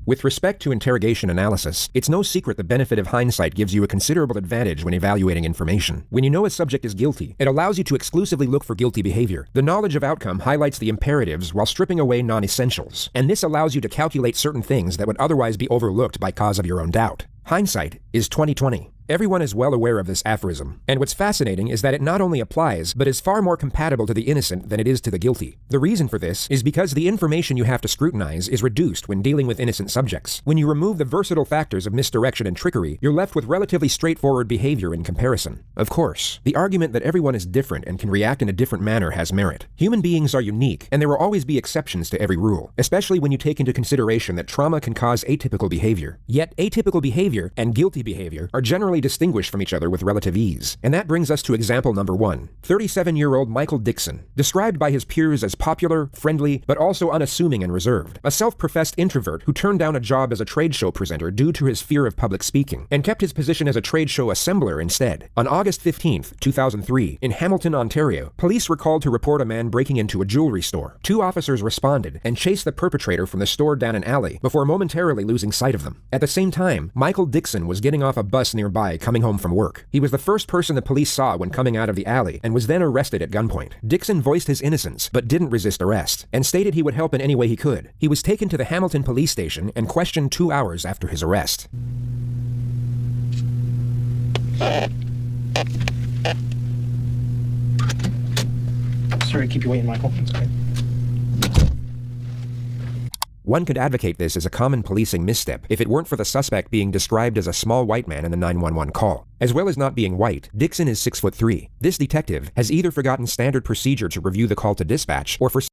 With respect to interrogation analysis, it's no secret the benefit of hindsight gives you a considerable advantage when evaluating information. When you know a subject is guilty, it allows you to exclusively look for guilty behavior. The knowledge of outcome highlights the imperatives while stripping away non-essentials, and this allows you to calculate certain things that would otherwise be overlooked by cause of your own doubt. Hindsight is 20/20. Everyone is well aware of this aphorism, and what's fascinating is that it not only applies, but is far more compatible to the innocent than it is to the guilty. The reason for this is because the information you have to scrutinize is reduced when dealing with innocent subjects. When you remove the versatile factors of misdirection and trickery, you're left with relatively straightforward behavior in comparison. Of course, the argument that everyone is different and can react in a different manner has merit. Human beings are unique, and there will always be exceptions to every rule, especially when you take into consideration that trauma can cause atypical behavior. Yet, atypical behavior and guilty behavior are generally distinguished from each other with relative ease. And that brings us to example number 1. 37-year-old Michael Dixon, described by his peers as popular, friendly, but also unassuming and reserved. A self-professed introvert who turned down a job as a trade show presenter due to his fear of public speaking, and kept his position as a trade show assembler instead. On August 15, 2003, in Hamilton, Ontario, police were called to report a man breaking into a jewelry store. 2 officers responded and chased the perpetrator from the store down an alley before momentarily losing sight of them. At the same time, Michael Dixon was getting off a bus nearby coming home from work. He was the first person the police saw when coming out of the alley and was then arrested at gunpoint. Dixon voiced his innocence but didn't resist arrest and stated he would help in any way he could. He was taken to the Hamilton police station and questioned 2 hours after his arrest. Sorry to keep you waiting, Michael. It's okay. One could advocate this as a common policing misstep if it weren't for the suspect being described as a small white man in the 911 call. As well as not being white, Dixon is 6'3". This detective has either forgotten standard procedure to review the call to dispatch or for